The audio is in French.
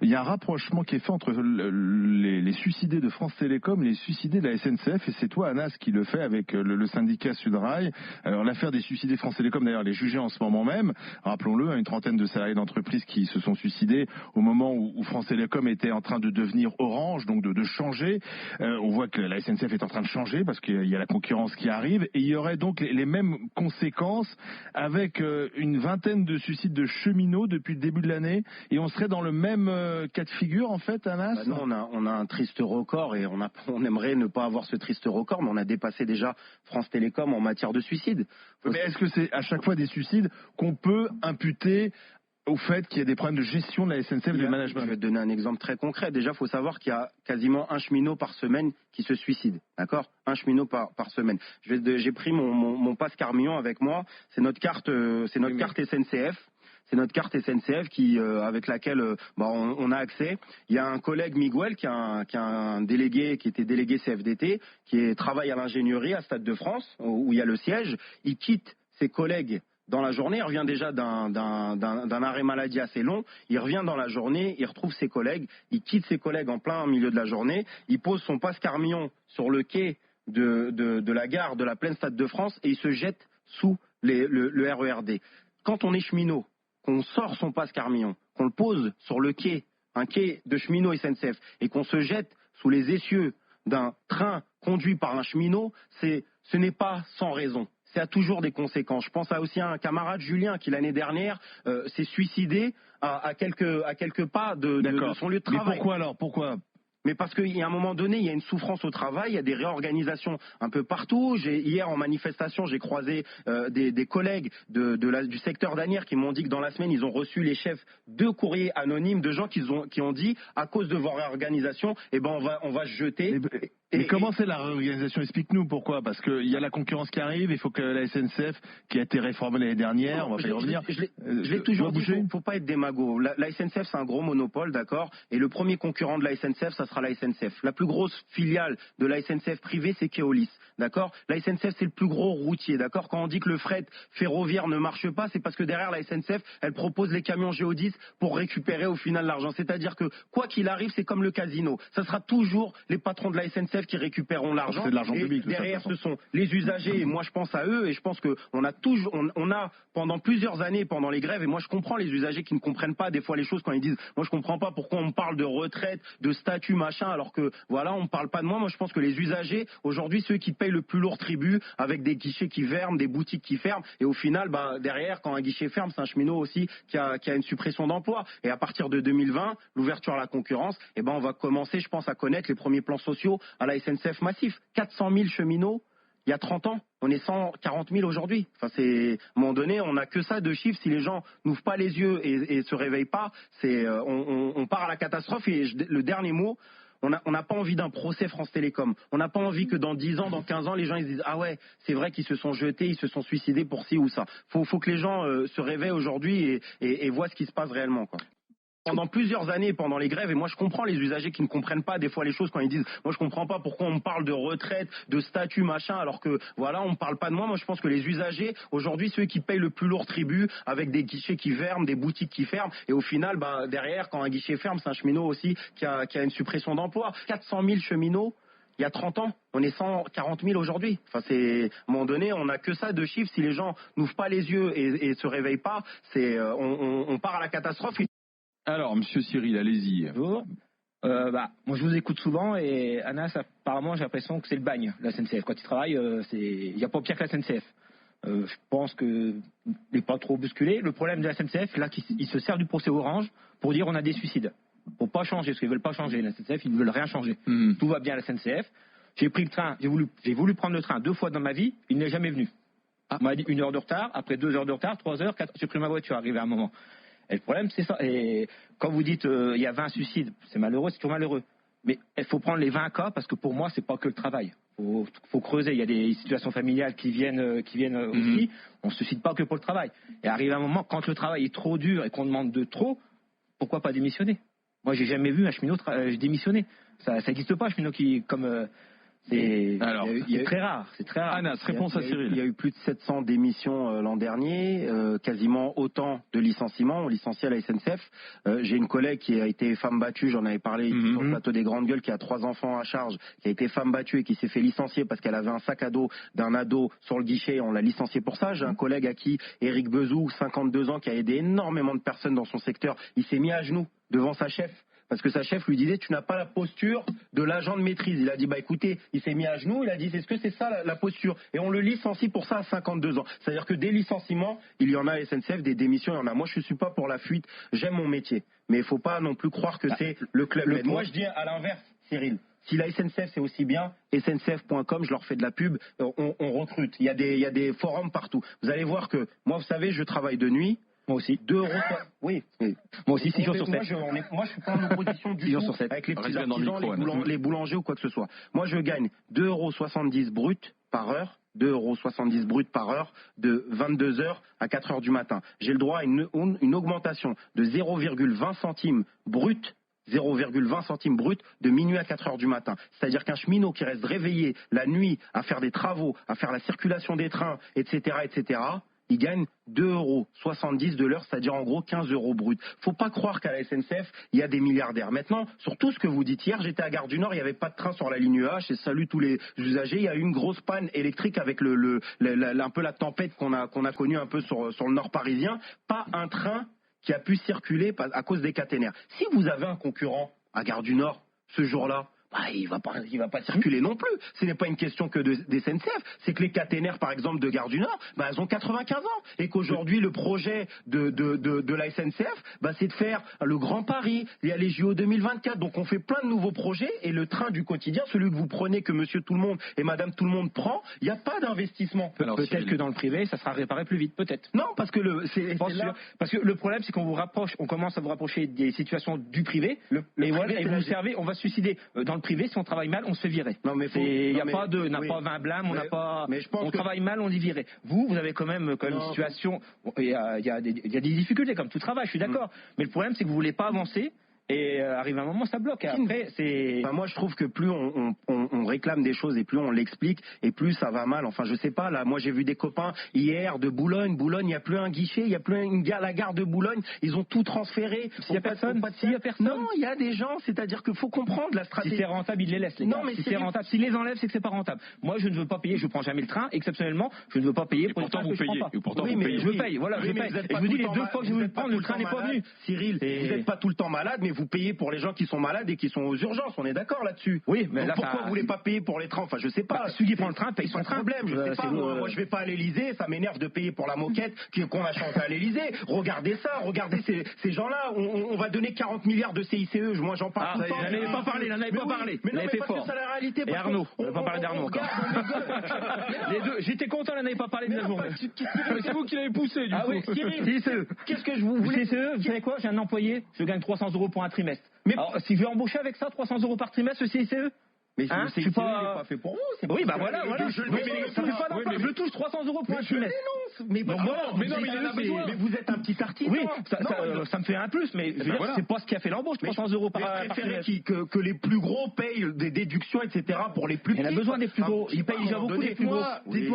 il y a un rapprochement qui est fait entre les suicidés de France Télécom et les suicidés de la SNCF, et c'est toi, Anas, qui le fait avec le syndicat Sudrail. Alors l'affaire des suicidés de France Télécom, d'ailleurs, elle est jugée en ce moment même. Rappelons-le, une trentaine de salariés d'entreprise qui se sont suicidés au moment où France Télécom était en train de devenir Orange, donc de changer. On voit que la SNCF est en train de changer parce qu'il y a la concurrence qui arrive, et il y aurait donc les mêmes conséquences avec une vingtaine de suicides de cheminots depuis le début de l'année, et on serait dans le même cas de figure en fait, Anas. Non, on a un triste record, et on aimerait ne pas avoir ce triste record, mais on a dépassé déjà France Télécom en matière de suicide. Mais est-ce que c'est à chaque fois des suicides qu'on peut imputer au fait qu'il y a des problèmes de gestion de la SNCF, de management? Je vais te donner un exemple très concret. Déjà, il faut savoir qu'il y a quasiment un cheminot par semaine qui se suicide. D'accord? Un cheminot par semaine. J'ai pris mon passe Carmillon avec moi. C'est notre carte, carte SNCF. C'est notre carte SNCF avec laquelle on a accès. Il y a un collègue, Miguel, qui est un délégué, qui était délégué CFDT, qui travaille à l'ingénierie à Stade de France, où il y a le siège. Il quitte ses collègues dans la journée. Il revient déjà d'un arrêt maladie assez long. Il revient dans la journée, il retrouve ses collègues. Il quitte ses collègues en plein milieu de la journée. Il pose son passe Carmillon sur le quai de la gare de la plaine Stade de France, et il se jette sous le RERD. Quand on est cheminot, qu'on sort son passe Carmillon, qu'on le pose sur le quai, un quai de cheminot SNCF, et qu'on se jette sous les essieux d'un train conduit par un cheminot, ce n'est pas sans raison. Ça a toujours des conséquences. Je pense aussi à un camarade, Julien, qui l'année dernière s'est suicidé à quelques pas de son lieu de travail. Mais pourquoi alors? Pourquoi? Mais parce qu'il y a un moment donné, il y a une souffrance au travail, il y a des réorganisations un peu partout. Hier, en manifestation, j'ai croisé des collègues du secteur d'Anières qui m'ont dit que dans la semaine, ils ont reçu les chefs de courriers anonymes de gens qui ont dit, à cause de vos réorganisations, on va se jeter. Mais comment c'est la réorganisation? Explique-nous pourquoi. Parce qu'il y a la concurrence qui arrive, il faut que la SNCF, qui a été réformée l'année dernière, on va pas y revenir. Je l'ai toujours dit, il ne faut pas être démago. La SNCF, c'est un gros monopole, d'accord? Et le premier concurrent de la SNCF, ça sera la SNCF. La plus grosse filiale de la SNCF privée, c'est Keolis, d'accord? La SNCF, c'est le plus gros routier, d'accord? Quand on dit que le fret ferroviaire ne marche pas, c'est parce que derrière la SNCF, elle propose les camions Géodis pour récupérer au final l'argent. C'est-à-dire que, quoi qu'il arrive, c'est comme le casino. Ça sera toujours les patrons de la SNCF qui récupéreront l'argent. C'est de l'argent et public. Derrière, ce sont les usagers, et moi je pense à eux, et je pense qu'on a pendant plusieurs années, pendant les grèves, et moi je comprends les usagers qui ne comprennent pas des fois les choses quand ils disent, moi je comprends pas pourquoi on me parle de retraite, de statut, machin, alors que voilà, on me parle pas de moi. Moi je pense que les usagers, aujourd'hui, ceux qui payent le plus lourd tribut, avec des guichets qui ferment, des boutiques qui ferment, et au final, derrière, quand un guichet ferme, c'est un cheminot aussi qui a une suppression d'emploi. Et à partir de 2020, l'ouverture à la concurrence, on va commencer, je pense, à connaître les premiers plans sociaux à la SNCF massif. 400 000 cheminots il y a 30 ans, on est 140 000 aujourd'hui. Enfin, à un moment donné, on n'a que ça de chiffres. Si les gens n'ouvrent pas les yeux et se réveillent pas, on part à la catastrophe. Et le dernier mot, on n'a pas envie d'un procès France Télécom. On n'a pas envie que dans 10 ans, dans 15 ans, les gens ils se disent, ah ouais, c'est vrai qu'ils se sont jetés, ils se sont suicidés pour ci ou ça. Faut que les gens se réveillent aujourd'hui et voient ce qui se passe réellement, quoi. Pendant plusieurs années, pendant les grèves, et moi je comprends les usagers qui ne comprennent pas des fois les choses quand ils disent, moi je comprends pas pourquoi on me parle de retraite, de statut, machin, alors que voilà, on me parle pas de moi. Moi je pense que les usagers, aujourd'hui, ceux qui payent le plus lourd tribut, avec des guichets qui ferment, des boutiques qui ferment, et au final, derrière, quand un guichet ferme, c'est un cheminot aussi qui a une suppression d'emploi. 400 000 cheminots il y a 30 ans, on est 140 000 aujourd'hui. Enfin, à un moment donné, on n'a que ça de chiffres. Si les gens n'ouvrent pas les yeux et se réveillent pas, on part à la catastrophe. Alors, monsieur Cyril, allez-y. Bonjour. Moi, je vous écoute souvent, et Anas, apparemment, j'ai l'impression que c'est le bagne, la SNCF. Quand il travaille, il n'y a pas pire que la SNCF. Je pense qu'il n'est pas trop bousculé. Le problème de la SNCF, là, qu'il se sert du procès Orange pour dire on a des suicides. Pour pas changer, parce qu'ils veulent pas changer. La SNCF, ils ne veulent rien changer. Tout va bien à la SNCF. J'ai pris le train, j'ai voulu prendre le train 2 fois dans ma vie, il n'est jamais venu. On m'a dit 1 heure de retard, après 2 heures de retard, 3 heures, 4 heures, j'ai pris ma voiture, arrivé à un moment. Et le problème, c'est ça. Et quand vous dites il y a 20 suicides, c'est malheureux, c'est toujours malheureux. Mais il faut prendre les 20 cas, parce que pour moi, c'est pas que le travail. Faut creuser. Il y a des situations familiales qui viennent aussi. On se suicide pas que pour le travail. Et arrive un moment, quand le travail est trop dur et qu'on demande de trop, pourquoi pas démissionner? Moi, j'ai jamais vu un cheminot démissionner. Ça n'existe pas, un cheminot C'est Alors, très rare. C'est très rare. Anas, réponse à Cyril. Il y a eu plus de 700 démissions l'an dernier, quasiment autant de licenciements. On licencie à la SNCF. J'ai une collègue qui a été femme battue, j'en avais parlé ici sur le plateau des Grandes Gueules, qui a 3 enfants à charge, qui a été femme battue et qui s'est fait licencier parce qu'elle avait un sac à dos d'un ado sur le guichet. On l'a licencié pour ça. J'ai un collègue à qui, Éric Bezou, 52 ans, qui a aidé énormément de personnes dans son secteur. Il s'est mis à genoux devant sa chef. Parce que sa chef lui disait, tu n'as pas la posture de l'agent de maîtrise. Il a dit, bah écoutez, il s'est mis à genoux, il a dit, est-ce que c'est ça la posture? Et on le licencie pour ça à 52 ans. C'est-à-dire que des licenciements, il y en a à SNCF, des démissions, il y en a. Moi, je ne suis pas pour la fuite, j'aime mon métier. Mais il ne faut pas non plus croire que c'est le club. Moi, je dis à l'inverse, Cyril. Si la SNCF c'est aussi bien, sncf.com, je leur fais de la pub, on recrute. Il y a des forums partout. Vous allez voir que, moi, vous savez, je travaille de nuit. Moi aussi. 2 euros. Oui. Moi aussi, 6 jours sur 7. Moi, je suis pas en opposition du tout avec les petits artisans, les boulangers ou quoi que ce soit. Moi, je gagne 2,70 € brut par heure. 2,70 € brut par heure de 22h à 4h du matin. J'ai le droit à une augmentation de 0,20 centimes brut. 0,20 centimes brut de minuit à 4h du matin. C'est-à-dire qu'un cheminot qui reste réveillé la nuit à faire des travaux, à faire la circulation des trains, etc., il gagne 2,70 € de l'heure, c'est-à-dire en gros 15 € brut. Faut pas croire qu'à la SNCF, il y a des milliardaires. Maintenant, sur tout ce que vous dites hier, j'étais à Gare du Nord, il n'y avait pas de train sur la ligne H, et salut tous les usagers, il y a eu une grosse panne électrique avec un peu la tempête qu'on a connue un peu sur le nord parisien. Pas un train qui a pu circuler à cause des caténaires. Si vous avez un concurrent à Gare du Nord, ce jour-là, il va pas circuler non plus. Ce n'est pas une question que des SNCF. C'est que les caténaires, par exemple, de Gare du Nord, elles ont 95 ans. Et qu'aujourd'hui, le projet de la SNCF, c'est de faire le Grand Paris. Il y a les JO 2024. Donc, on fait plein de nouveaux projets. Et le train du quotidien, celui que vous prenez, que monsieur tout le monde et madame tout le monde prend, il n'y a pas d'investissement. Peut-être que dans le privé, ça sera réparé plus vite. Peut-être. Non, parce que parce que le problème, c'est qu'on commence à vous rapprocher des situations du privé. Et voilà, et vous servez, on va se suicider dans le privé, si on travaille mal, on se fait virer. Non, mais il n'y a pas 20 blâmes, on travaille mal, on est viré. Vous avez quand même une situation, il y a des difficultés comme tout travail, je suis d'accord. Mais le problème, c'est que vous voulez pas avancer. Et arrive un moment, ça bloque. Et après, moi, je trouve que plus on réclame des choses et plus on l'explique, et plus ça va mal. Enfin, je sais pas. Là, moi, j'ai vu des copains hier de Boulogne. Boulogne, il n'y a plus un guichet, il n'y a plus la gare de Boulogne. Ils ont tout transféré. S'il y a personne, non, il y a des gens. C'est-à-dire qu'il faut comprendre la stratégie. Si c'est rentable, ils les laissent. Les gars. Si c'est rentable, s'ils les enlèvent, c'est que c'est pas rentable. Moi, je ne veux pas payer. Je prends jamais le train. Exceptionnellement, je ne veux pas payer. Pourtant, vous payez. Je paye. Voilà, je paye. Je vous dis, les 2 fois que je voulais le prendre, le train n'est pas venu. Cyril, vous n'êtes pas tout le temps malade, mais vous payez pour les gens qui sont malades et qui sont aux urgences, on est d'accord là-dessus. Oui, mais donc là, pourquoi vous voulez pas payer pour les trains? Enfin, je sais pas. Celui qui prend le train paye son train. Problème, je sais pas. Moi, je vais pas à l'Elysée, ça m'énerve de payer pour la moquette qu'on a chantée à l'Elysée. Regardez ça, regardez ces gens-là. On va donner 40 milliards de CICE. Moi, j'en parle. Il n'en avait pas parlé, Mais non, mais parce que c'est la réalité. Et Arnaud, on va pas parler d'Arnaud encore. Les deux, j'étais content, il n'en avait pas parlé de la journée. C'est vous qui l'avez poussé, du coup. Ah oui, CICE. Qu'est-ce que je vous voulais? CICE, vous savez quoi? J'ai un employé, je gagne 300 € pour un trimestre. Mais alors, si je vais embaucher avec ça, 300 € par trimestre, le CICE? Mais le CICE n'est pas fait pour vous. Oui, voilà. Je touche 300 € pour un trimestre. Mais vous êtes un petit artisan. Oui, ça me fait un plus, mais je veux dire, c'est pas ce qui a fait l'embauche, 300 € par trimestre. Que les plus gros payent des déductions, etc. pour les plus petits. Il y en a besoin des plus gros. Ils payent déjà beaucoup les plus gros.